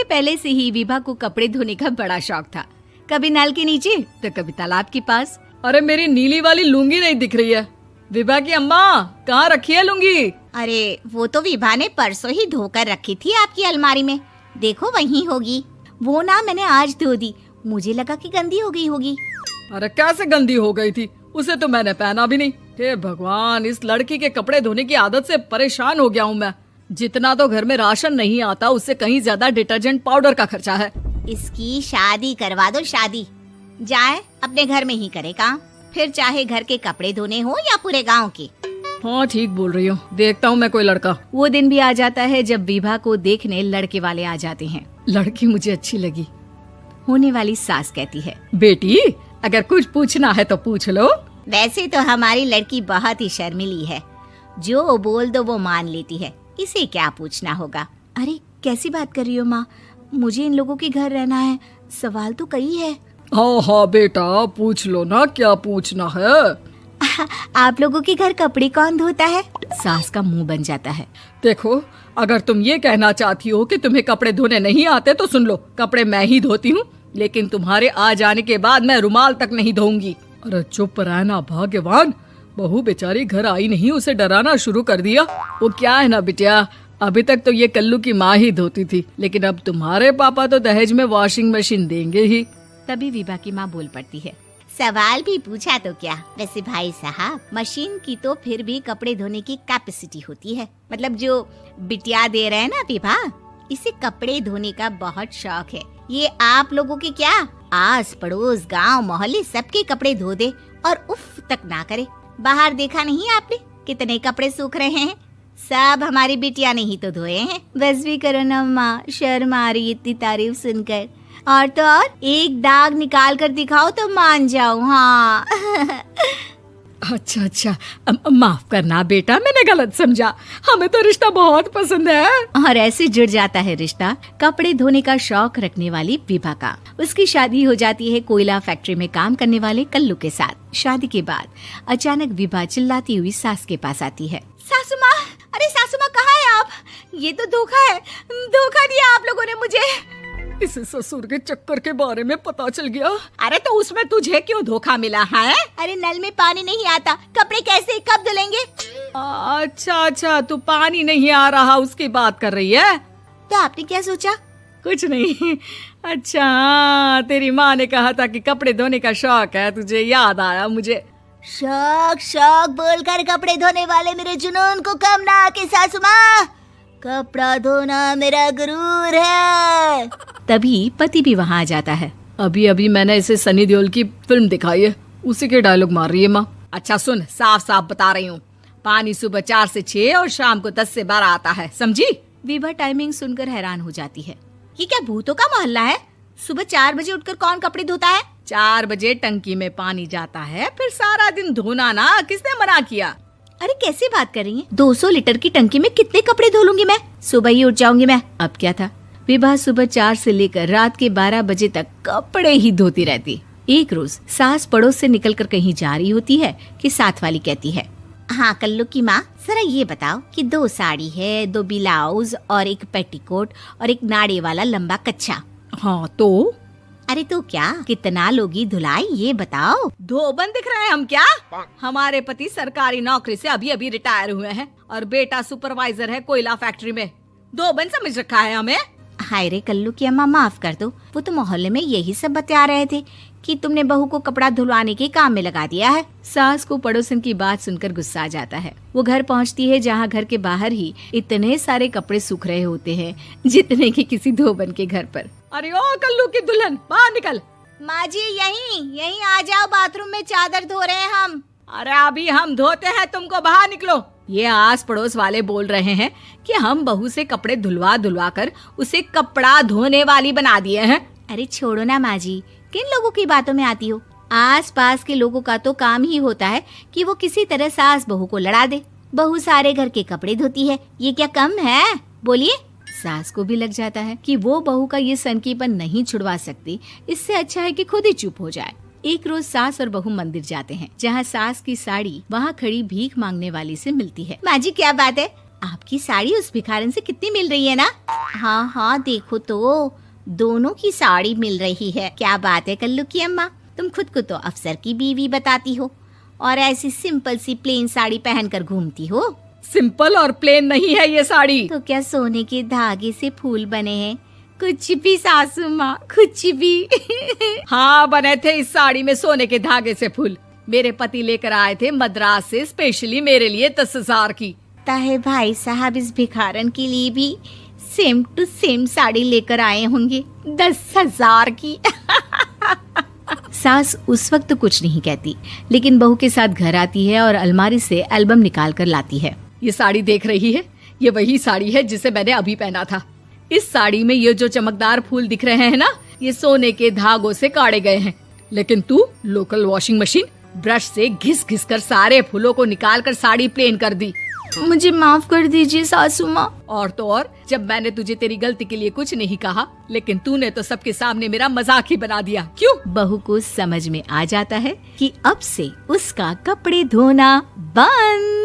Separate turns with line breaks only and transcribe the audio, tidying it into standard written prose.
पहले से ही विभा को कपड़े धोने का बड़ा शौक था। कभी नल के नीचे तो कभी तालाब के पास।
अरे मेरी नीली वाली लुंगी नहीं दिख रही है। विभा की अम्मा, कहाँ रखी है लुंगी?
अरे वो तो विभा ने परसों ही धोकर रखी थी आपकी अलमारी में, देखो वहीं होगी। वो ना मैंने आज धो दी, मुझे लगा कि गंदी हो गई होगी।
अरे कैसे गंदी हो गई थी, उसे तो मैंने पहना भी नहीं। हे भगवान, इस लड़की के कपड़े धोने की आदत से परेशान हो गया हूँ मैं। जितना तो घर में राशन नहीं आता, उससे कहीं ज्यादा डिटर्जेंट पाउडर का खर्चा है।
इसकी शादी करवा दो, शादी जाए अपने घर में ही करे काम, फिर चाहे घर के कपड़े धोने हो या पूरे गांव के।
हाँ ठीक बोल रही हूँ, देखता हूँ मैं कोई लड़का।
वो दिन भी आ जाता है जब विभा को देखने लड़के वाले आ जाते हैं।
लड़की मुझे अच्छी लगी।
होने वाली सास कहती है,
बेटी अगर कुछ पूछना है तो पूछ लो।
वैसे तो हमारी लड़की बहुत ही शर्मीली है, जो बोल दो वो मान लेती है, इसे क्या पूछना होगा।
अरे कैसी बात कर रही हो माँ, मुझे इन लोगों के घर रहना है, सवाल तो कई है।
हाँ हाँ बेटा, पूछ लो ना, क्या पूछना है।
आप लोगों के घर कपड़े कौन धोता है? सास का मुंह बन जाता है।
देखो, अगर तुम ये कहना चाहती हो कि तुम्हें कपड़े धोने नहीं आते तो सुन लो, कपड़े मैं ही धोती हूँ, लेकिन तुम्हारे आ जाने के बाद मैं रुमाल तक नहीं धोऊंगी। अरे चुप रहना भाग्यवान, बहू बेचारी घर आई नहीं, उसे डराना शुरू कर दिया। वो क्या है ना बिटिया, अभी तक तो ये कल्लू की माँ ही धोती थी, लेकिन अब तुम्हारे पापा तो दहेज में वॉशिंग मशीन देंगे ही।
तभी विभा की माँ बोल पड़ती है,
सवाल भी पूछा तो क्या। वैसे भाई साहब, मशीन की तो फिर भी कपड़े धोने की कैपेसिटी होती है, मतलब जो बिटिया दे रहे हैं ना विभा, इसे कपड़े धोने का बहुत शौक है। ये आप लोगों के क्या, आस पड़ोस गांव मोहल्ले सबके कपड़े धो दे और उफ तक ना करे। बाहर देखा नहीं आपने कितने कपड़े सूख रहे हैं, सब हमारी बिटिया ने ही तो धोए हैं।
बस भी करो ना माँ, शर्म आ रही इतनी तारीफ सुनकर। और तो और एक दाग निकाल कर दिखाओ तो मान जाओ। हाँ
अच्छा अच्छा, माफ करना बेटा, मैंने गलत समझा, हमें तो रिश्ता बहुत पसंद है।
और ऐसे जुड़ जाता है रिश्ता कपड़े धोने का शौक रखने वाली विभा का। उसकी शादी हो जाती है कोयला फैक्ट्री में काम करने वाले कल्लू के साथ। शादी के बाद अचानक विभा चिल्लाती हुई सास के पास आती है।
सासू माँ, अरे सासू माँ कहाँ है आप? ये तो धोखा है, धोखा दिया आप लोगों ने मुझे।
इसे ससुर के चक्कर के बारे में पता चल गया।
अरे तो उसमें तुझे क्यों धोखा मिला है? अरे नल में पानी नहीं आता, कपड़े कैसे कब धुलेंगे?
अच्छा अच्छा, तू पानी नहीं आ रहा उसकी बात कर रही है।
तो आपने क्या सोचा?
कुछ नहीं। अच्छा, तेरी माँ ने कहा था कि कपड़े धोने का शौक है तुझे, याद आया मुझे।
शौक शौक बोलकर कपड़े धोने वाले मेरे जुनून को कम ना आके सासू माँ, कपड़ा धोना मेरा गुरूर है।
तभी पति भी वहाँ आ जाता है।
अभी अभी मैंने इसे सनी देओल की फिल्म दिखाई है, उसी के डायलॉग मार रही है माँ। अच्छा सुन, साफ साफ बता रही हूँ, पानी सुबह 4 से 6 और शाम को 10 से 12 आता है, समझी?
विभा टाइमिंग सुनकर हैरान हो जाती है।
ये क्या भूतों का मोहल्ला है? सुबह 4 बजे उठकर कौन कपड़े धोता है?
4 बजे टंकी में पानी जाता है, फिर सारा दिन धोना ना, किसने मना किया?
अरे कैसी बात कर रही हैं? 200 लीटर की टंकी में कितने कपड़े धो लूंगी मैं, सुबह ही उठ जाऊंगी मैं। अब क्या था, विभा सुबह 4 से लेकर रात के 12 बजे तक कपड़े ही धोती रहती। एक रोज सास पड़ोस से निकलकर कहीं जा रही होती है कि साथ वाली कहती है,
हाँ कल्लू की माँ, जरा ये बताओ कि 2 साड़ी है, 2 ब्लाउज और एक पेटीकोट और एक नाड़े वाला लंबा कच्छा।
हाँ तो?
अरे तो क्या, कितना लोगी धुलाई ये बताओ।
धोबन दिख रहे हैं हम क्या? हमारे पति सरकारी नौकरी से अभी अभी रिटायर हुए हैं और बेटा सुपरवाइजर है कोयला फैक्ट्री में। धोबन समझ रखा है हमें?
हाय रे कल्लू की अम्मा, माफ कर दो, वो तो मोहल्ले में यही सब बता रहे थे कि तुमने बहू को कपड़ा धुलवाने के काम में लगा दिया है।
सास को पड़ोसन की बात सुनकर गुस्सा आ जाता है। वो घर पहुंचती है जहां घर के बाहर ही इतने सारे कपड़े सूख रहे होते हैं जितने कि किसी धोबन के घर पर।
अरे ओ कल्लू की दुल्हन, बाहर निकल।
माँ जी यहीं आ जाओ, बाथरूम में चादर धो रहे हैं हम।
अरे अभी हम धोते हैं, तुमको बाहर निकलो। ये आस पड़ोस वाले बोल रहे हैं कि हम बहू से कपड़े धुलवा कर उसे कपड़ा धोने वाली बना दिए हैं।
अरे छोड़ो ना माँ जी, किन लोगों की बातों में आती हो? आस पास के लोगों का तो काम ही होता है कि वो किसी तरह सास बहू को लड़ा दे। बहू सारे घर के कपड़े धोती है, ये क्या कम है? बोलिए। सास को भी लग जाता है कि वो बहू का ये सनकीपन नहीं छुड़वा सकती, इससे अच्छा है कि खुद ही चुप हो जाए। एक रोज सास और बहू मंदिर जाते हैं, जहाँ सास की साड़ी वहाँ खड़ी भीख मांगने वाली से मिलती है।
माँ जी क्या बात है, आपकी साड़ी उस भिखारन से कितनी मिल रही है ना? हाँ हाँ देखो तो, दोनों की साड़ी मिल रही है। क्या बात है कल्लू की अम्मा, तुम खुद को तो अफसर की बीवी बताती हो और ऐसी सिंपल सी प्लेन साड़ी पहनकर घूमती हो।
सिंपल और प्लेन नहीं है ये साड़ी।
तो क्या सोने के धागे से फूल बने हैं? कुछ भी सासू माँ, कुछ भी।
हाँ बने थे इस साड़ी में सोने के धागे से फूल। मेरे पति लेकर आए थे मद्रास से स्पेशली मेरे लिए 10,000 की।
ताहे भाई साहब इस भिखारन के लिए भी सेम टू सेम साड़ी लेकर आए होंगे 10,000 की।
सास उस वक्त तो कुछ नहीं कहती, लेकिन बहू के साथ घर आती है और अलमारी से एल्बम निकाल कर लाती है।
ये साड़ी देख रही है, ये वही साड़ी है जिसे मैंने अभी पहना था। इस साड़ी में ये जो चमकदार फूल दिख रहे हैं ना, ये सोने के धागों से काढ़े गए हैं। लेकिन तू लोकल वॉशिंग मशीन ब्रश से घिस घिस कर सारे फूलों को निकाल कर साड़ी प्लेन कर दी।
मुझे माफ कर दीजिए सासू माँ।
और तो और, जब मैंने तुझे तेरी गलती के लिए कुछ नहीं कहा, लेकिन तूने तो सबके सामने मेरा मजाक ही बना दिया। क्यों?
बहू को समझ में आ जाता है कि अब से उसका कपड़े धोना बंद।